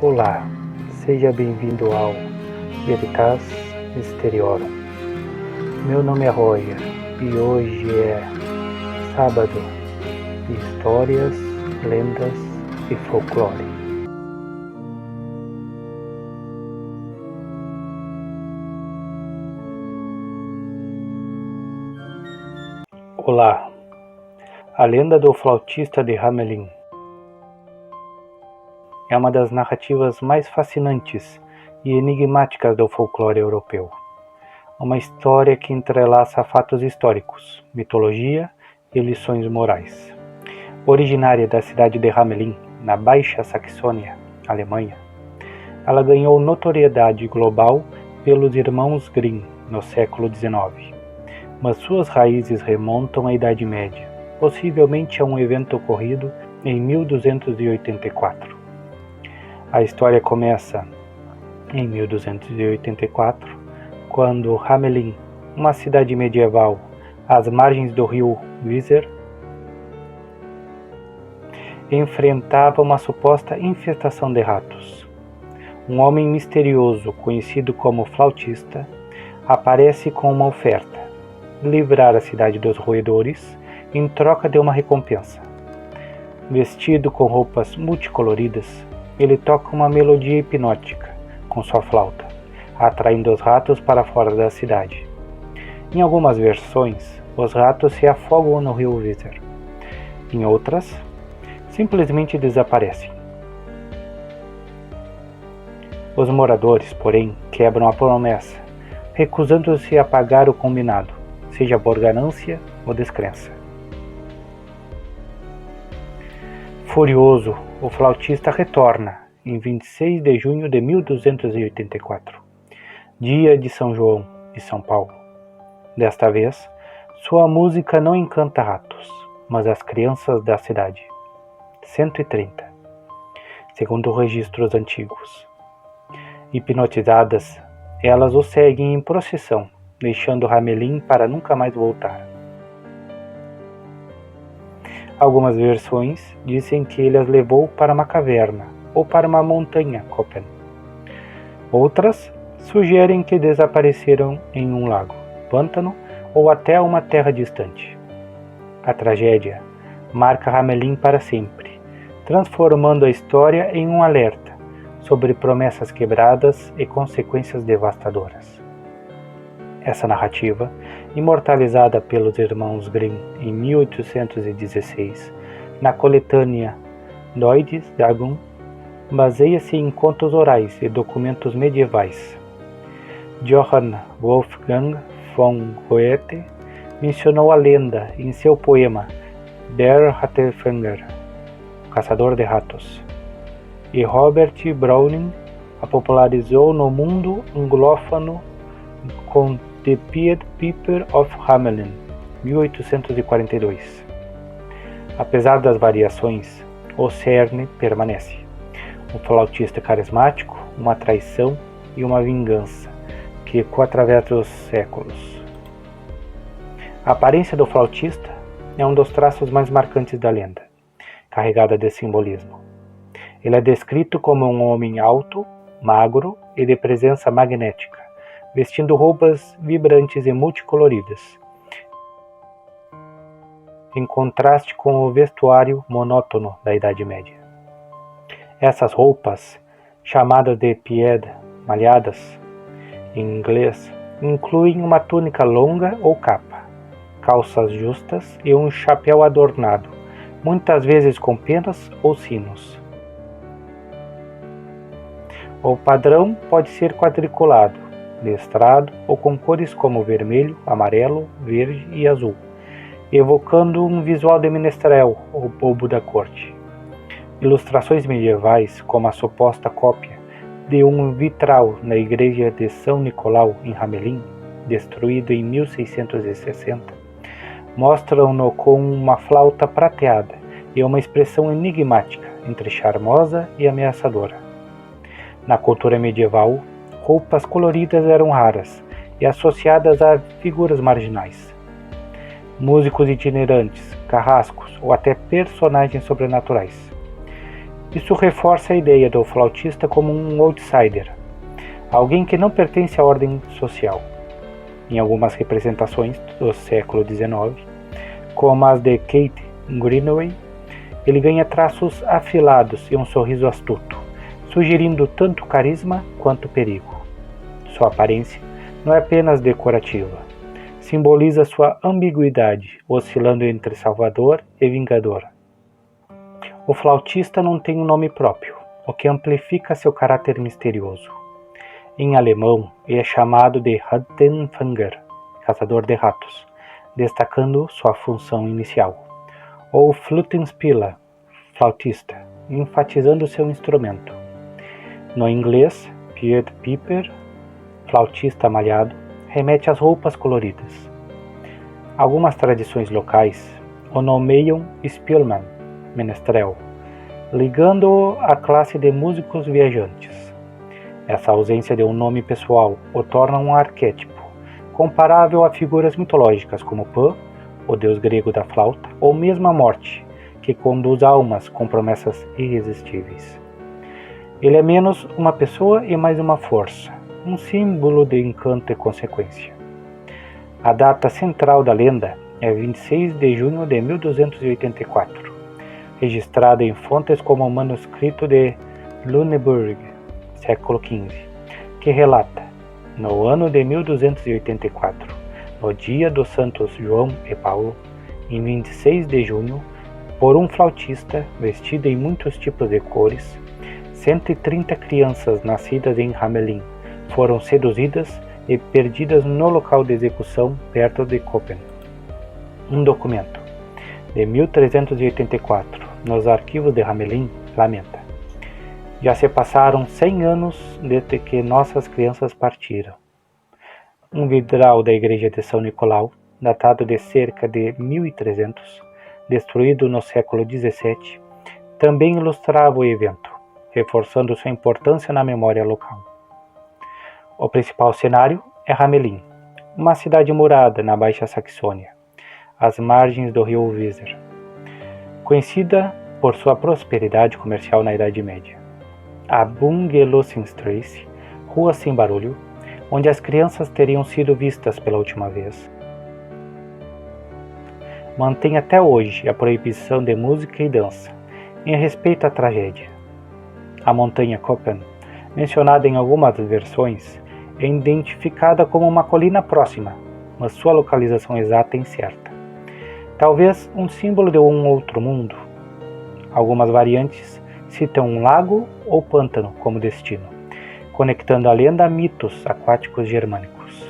Olá, seja bem-vindo ao Veritas Mysteriorum. Meu nome é Roger e hoje é sábado de histórias, lendas e folclore. Olá, a lenda do flautista de Hamelin é uma das narrativas mais fascinantes e enigmáticas do folclore europeu. Uma história que entrelaça fatos históricos, mitologia e lições morais. Originária da cidade de Hamelin, na Baixa Saxônia, Alemanha, ela ganhou notoriedade global pelos irmãos Grimm no século XIX, mas suas raízes remontam à Idade Média, possivelmente a um evento ocorrido em 1284. A história começa em 1284, quando Hamelin, uma cidade medieval às margens do rio Weser, enfrentava uma suposta infestação de ratos. Um homem misterioso, conhecido como flautista, aparece com uma oferta: livrar a cidade dos roedores em troca de uma recompensa. Vestido com roupas multicoloridas, ele toca uma melodia hipnótica com sua flauta, atraindo os ratos para fora da cidade. Em algumas versões, os ratos se afogam no rio Weser. Em outras, simplesmente desaparecem. Os moradores, porém, quebram a promessa, recusando-se a pagar o combinado, seja por ganância ou descrença. Furioso, o flautista retorna em 26 de junho de 1284, dia de São João e São Paulo. Desta vez, sua música não encanta ratos, mas as crianças da cidade. 130, segundo registros antigos. Hipnotizadas, elas o seguem em procissão, deixando Hamelin para nunca mais voltar. Algumas versões dizem que ele as levou para uma caverna ou para uma montanha, Köppen. Outras sugerem que desapareceram em um lago, pântano ou até uma terra distante. A tragédia marca Hamelin para sempre, transformando a história em um alerta sobre promessas quebradas e consequências devastadoras. Essa narrativa, imortalizada pelos irmãos Grimm em 1816, na coletânea Deutsches Sagen, baseia-se em contos orais e documentos medievais. Johann Wolfgang von Goethe mencionou a lenda em seu poema Der Rattenfänger, Caçador de Ratos, e Robert Browning a popularizou no mundo anglófono com The Pied Piper of Hamelin, 1842. Apesar das variações, o cerne permanece. Um flautista carismático, uma traição e uma vingança que ecoa através dos séculos. A aparência do flautista é um dos traços mais marcantes da lenda, carregada de simbolismo. Ele é descrito como um homem alto, magro e de presença magnética, vestindo roupas vibrantes e multicoloridas, em contraste com o vestuário monótono da Idade Média. Essas roupas, chamadas de pied, malhadas, em inglês, incluem uma túnica longa ou capa, calças justas e um chapéu adornado, muitas vezes com penas ou sinos. O padrão pode ser quadriculado, listrado ou com cores como vermelho, amarelo, verde e azul, evocando um visual de menestrel ou bobo da corte. Ilustrações medievais, como a suposta cópia de um vitral na igreja de São Nicolau em Hamelin, destruído em 1660, mostram-no com uma flauta prateada e uma expressão enigmática entre charmosa e ameaçadora. Na cultura medieval, roupas coloridas eram raras e associadas a figuras marginais. Músicos itinerantes, carrascos ou até personagens sobrenaturais. Isso reforça a ideia do flautista como um outsider, alguém que não pertence à ordem social. Em algumas representações do século XIX, como as de Kate Greenaway, ele ganha traços afilados e um sorriso astuto, sugerindo tanto carisma quanto perigo. Sua aparência não é apenas decorativa, simboliza sua ambiguidade, oscilando entre salvador e vingador. O flautista não tem um nome próprio, o que amplifica seu caráter misterioso. Em alemão, ele é chamado de Rattenfänger, caçador de ratos, destacando sua função inicial, ou Flötenspieler, flautista, enfatizando seu instrumento. No inglês, Pied Piper, flautista malhado, remete às roupas coloridas. Algumas tradições locais o nomeiam Spielmann, menestrel, ligando-o à classe de músicos viajantes. Essa ausência de um nome pessoal o torna um arquétipo, comparável a figuras mitológicas como Pan, o deus grego da flauta, ou mesmo a morte, que conduz almas com promessas irresistíveis. Ele é menos uma pessoa e mais uma força, um símbolo de encanto e consequência. A data central da lenda é 26 de junho de 1284, registrada em fontes como o manuscrito de Lüneburg, século XV, que relata, no ano de 1284, no dia dos santos João e Paulo, em 26 de junho, por um flautista vestido em muitos tipos de cores, 130 crianças nascidas em Hamelin foram seduzidas e perdidas no local de execução perto de Köppen. Um documento de 1384 nos arquivos de Hamelin lamenta: já se passaram 100 anos desde que nossas crianças partiram. Um vidral da igreja de São Nicolau, datado de cerca de 1300, destruído no século XVII, também ilustrava o evento, reforçando sua importância na memória local. O principal cenário é Hamelin, uma cidade murada na Baixa Saxônia, às margens do rio Weser, conhecida por sua prosperidade comercial na Idade Média. A Bungelosenstrasse, rua sem barulho, onde as crianças teriam sido vistas pela última vez, mantém até hoje a proibição de música e dança, em respeito à tragédia. A montanha Köppen, mencionada em algumas versões, é identificada como uma colina próxima, mas sua localização exata é incerta. Talvez um símbolo de um outro mundo. Algumas variantes citam um lago ou pântano como destino, conectando a lenda a mitos aquáticos germânicos.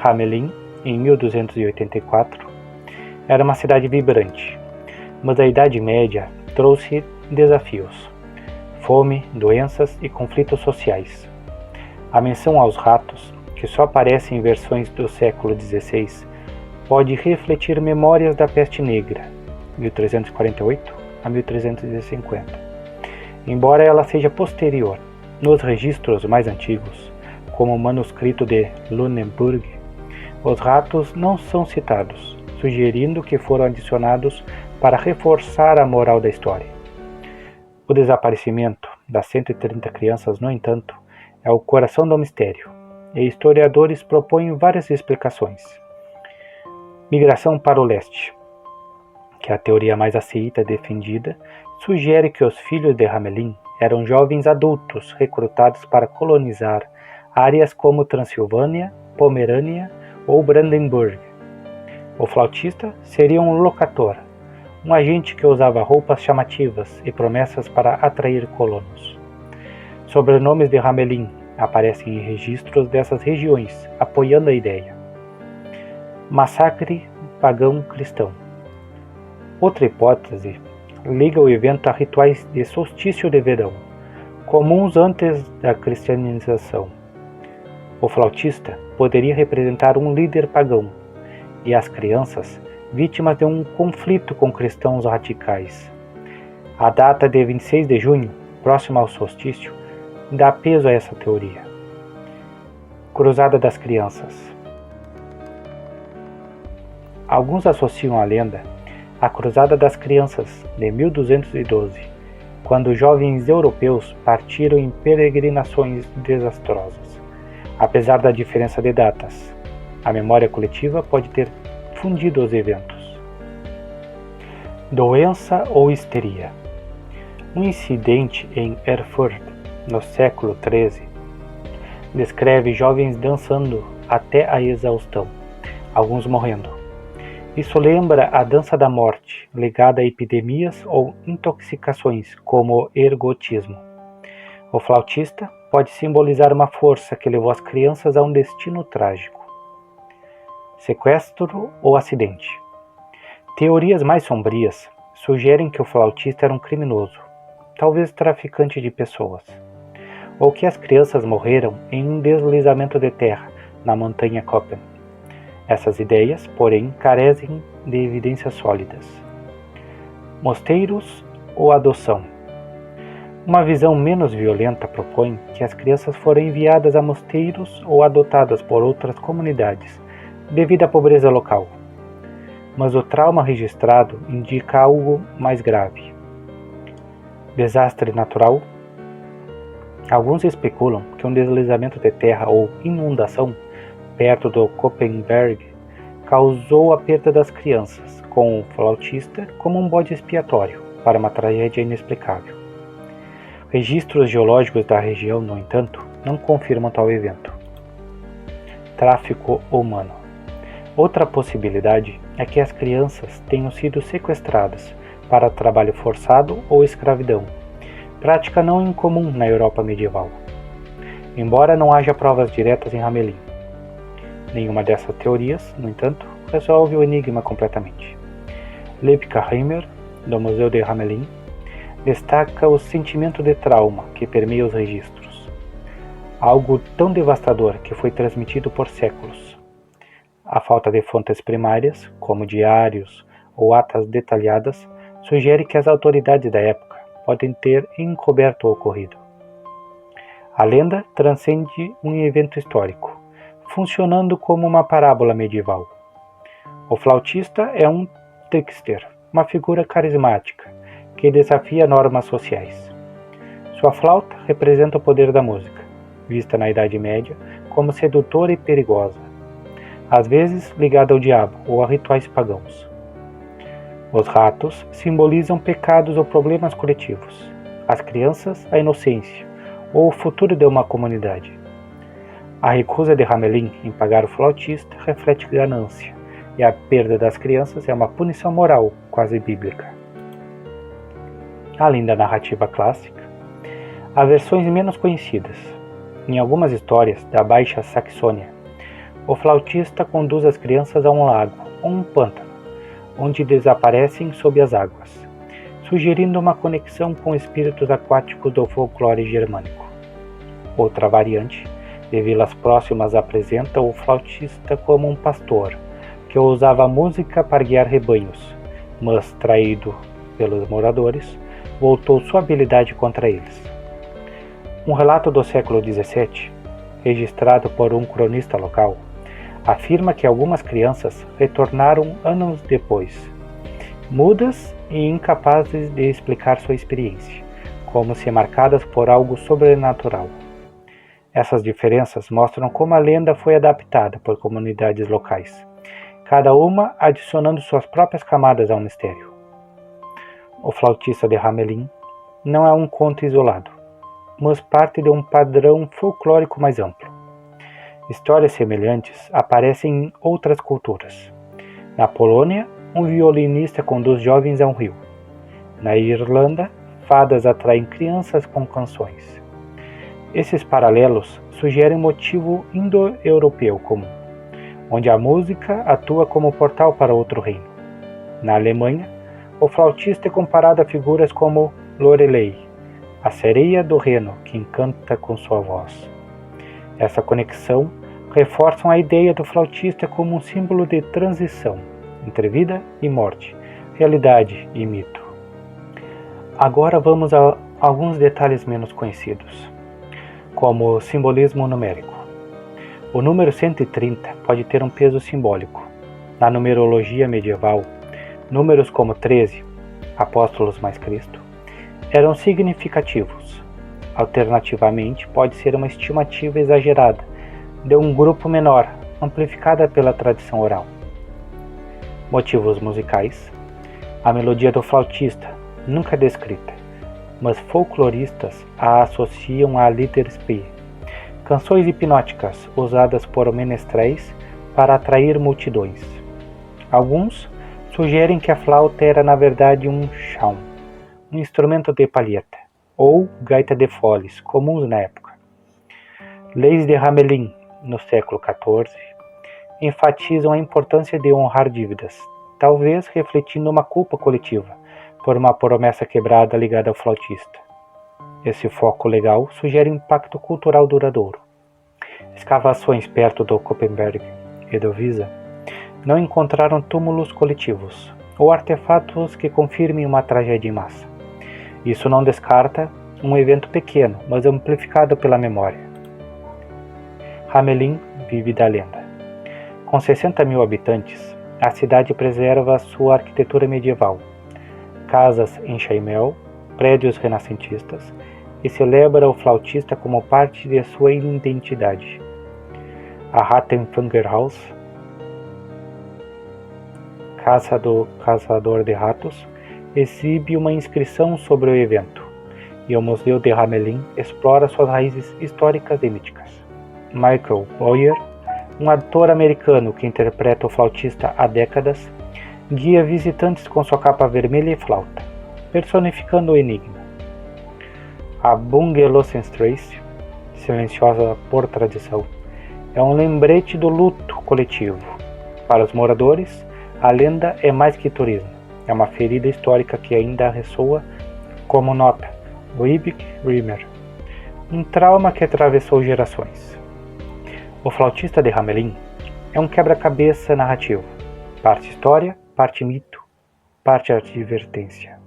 Hamelin, em 1284, era uma cidade vibrante, mas a Idade Média trouxe desafios: fome, doenças e conflitos sociais. A menção aos ratos, que só aparece em versões do século XVI, pode refletir memórias da peste negra, 1348 a 1350. Embora ela seja posterior, nos registros mais antigos, como o manuscrito de Lüneburg, os ratos não são citados, sugerindo que foram adicionados para reforçar a moral da história. O desaparecimento das 130 crianças, no entanto, é o coração do mistério, e historiadores propõem várias explicações. Migração para o leste, que é a teoria mais aceita e defendida, sugere que os filhos de Hamelin eram jovens adultos recrutados para colonizar áreas como Transilvânia, Pomerânia ou Brandenburg. O flautista seria um locator, um agente que usava roupas chamativas e promessas para atrair colonos. Sobrenomes de Hamelin aparecem em registros dessas regiões, apoiando a ideia. Massacre pagão cristão. Outra hipótese liga o evento a rituais de solstício de verão, comuns antes da cristianização. O flautista poderia representar um líder pagão, e as crianças vítimas de um conflito com cristãos radicais. A data de 26 de junho, próxima ao solstício, dá peso a essa teoria. Cruzada das Crianças. Alguns associam a lenda à Cruzada das Crianças de 1212, quando jovens europeus partiram em peregrinações desastrosas. Apesar da diferença de datas, a memória coletiva pode ter fundido os eventos. Doença ou histeria. Um incidente em Erfurt, no século XIII, descreve jovens dançando até a exaustão, alguns morrendo. Isso lembra a dança da morte, ligada a epidemias ou intoxicações, como o ergotismo. O flautista pode simbolizar uma força que levou as crianças a um destino trágico. Sequestro ou acidente. Teorias mais sombrias sugerem que o flautista era um criminoso, talvez traficante de pessoas, ou que as crianças morreram em um deslizamento de terra na montanha Köppen. Essas ideias, porém, carecem de evidências sólidas. Mosteiros ou adoção. Uma visão menos violenta propõe que as crianças foram enviadas a mosteiros ou adotadas por outras comunidades, devido à pobreza local. Mas o trauma registrado indica algo mais grave. Desastre natural. Alguns especulam que um deslizamento de terra ou inundação perto do Koppenberg causou a perda das crianças, com o flautista como um bode expiatório para uma tragédia inexplicável. Registros geológicos da região, no entanto, não confirmam tal evento. Tráfico humano. Outra possibilidade é que as crianças tenham sido sequestradas para trabalho forçado ou escravidão, prática não incomum na Europa medieval, embora não haja provas diretas em Hamelin. Nenhuma dessas teorias, no entanto, resolve o enigma completamente. Liebkeheimer, do Museu de Hamelin, destaca o sentimento de trauma que permeia os registros, algo tão devastador que foi transmitido por séculos. A falta de fontes primárias, como diários ou atas detalhadas, sugere que as autoridades da época podem ter encoberto o ocorrido. A lenda transcende um evento histórico, funcionando como uma parábola medieval. O flautista é um trickster, uma figura carismática que desafia normas sociais. Sua flauta representa o poder da música, vista na Idade Média como sedutora e perigosa, às vezes ligada ao diabo ou a rituais pagãos. Os ratos simbolizam pecados ou problemas coletivos, as crianças a inocência ou o futuro de uma comunidade. A recusa de Hamelin em pagar o flautista reflete ganância, e a perda das crianças é uma punição moral quase bíblica. Além da narrativa clássica, há versões menos conhecidas. Em algumas histórias da Baixa Saxônia, o flautista conduz as crianças a um lago ou um pântano, onde desaparecem sob as águas, sugerindo uma conexão com espíritos aquáticos do folclore germânico. Outra variante, de vilas próximas, apresenta o flautista como um pastor, que usava a música para guiar rebanhos, mas, traído pelos moradores, voltou sua habilidade contra eles. Um relato do século XVII, registrado por um cronista local, afirma que algumas crianças retornaram anos depois, mudas e incapazes de explicar sua experiência, como se marcadas por algo sobrenatural. Essas diferenças mostram como a lenda foi adaptada por comunidades locais, cada uma adicionando suas próprias camadas ao mistério. O flautista de Hamelin não é um conto isolado, mas parte de um padrão folclórico mais amplo. Histórias semelhantes aparecem em outras culturas. Na Polônia, um violinista conduz jovens a um rio. Na Irlanda, fadas atraem crianças com canções. Esses paralelos sugerem um motivo indo-europeu comum, onde a música atua como portal para outro reino. Na Alemanha, o flautista é comparado a figuras como Lorelei, a sereia do Reno que encanta com sua voz. Essa conexão reforça a ideia do flautista como um símbolo de transição entre vida e morte, realidade e mito. Agora vamos a alguns detalhes menos conhecidos, como o simbolismo numérico. O número 130 pode ter um peso simbólico. Na numerologia medieval, números como 13, apóstolos mais Cristo, eram significativos. Alternativamente, pode ser uma estimativa exagerada de um grupo menor, amplificada pela tradição oral. Motivos musicais. A melodia do flautista, nunca descrita, mas folcloristas a associam à Liederspiel, canções hipnóticas usadas por menestréis para atrair multidões. Alguns sugerem que a flauta era na verdade um chaun, um instrumento de palheta, ou gaita de foles, comuns na época. Leis de Hamelin, no século XIV, enfatizam a importância de honrar dívidas, talvez refletindo uma culpa coletiva por uma promessa quebrada ligada ao flautista. Esse foco legal sugere um impacto cultural duradouro. Escavações perto do Koppenberg e do Visa não encontraram túmulos coletivos ou artefatos que confirmem uma tragédia em massa. Isso não descarta um evento pequeno, mas amplificado pela memória. Hamelin vive da lenda. Com 60 mil habitantes, a cidade preserva sua arquitetura medieval, casas em chaimel, prédios renascentistas, e celebra o flautista como parte de sua identidade. A Rattenfängerhaus, Casa do Caçador de Ratos, exibe uma inscrição sobre o evento, e o Museu de Hamelin explora suas raízes históricas e míticas. Michael Boyer, um ator americano que interpreta o flautista há décadas, guia visitantes com sua capa vermelha e flauta, personificando o enigma. A Bungelosenstrasse, silenciosa por tradição, é um lembrete do luto coletivo. Para os moradores, a lenda é mais que turismo, é uma ferida histórica que ainda ressoa como nota Liebig Riemer, um trauma que atravessou gerações. O flautista de Hamelin é um quebra-cabeça narrativo, parte história, parte mito, parte advertência.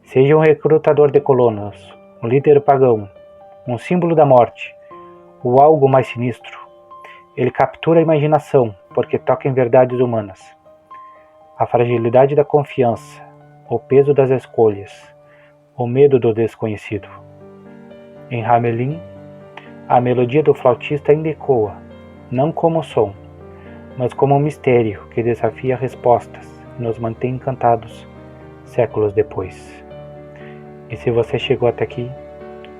Seja um recrutador de colonos, um líder pagão, um símbolo da morte, ou algo mais sinistro, ele captura a imaginação porque toca em verdades humanas. A fragilidade da confiança, o peso das escolhas, o medo do desconhecido. Em Hamelin, a melodia do flautista ainda ecoa, não como som, mas como um mistério que desafia respostas e nos mantém encantados séculos depois. E se você chegou até aqui,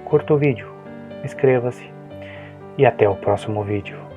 curta o vídeo, inscreva-se e até o próximo vídeo.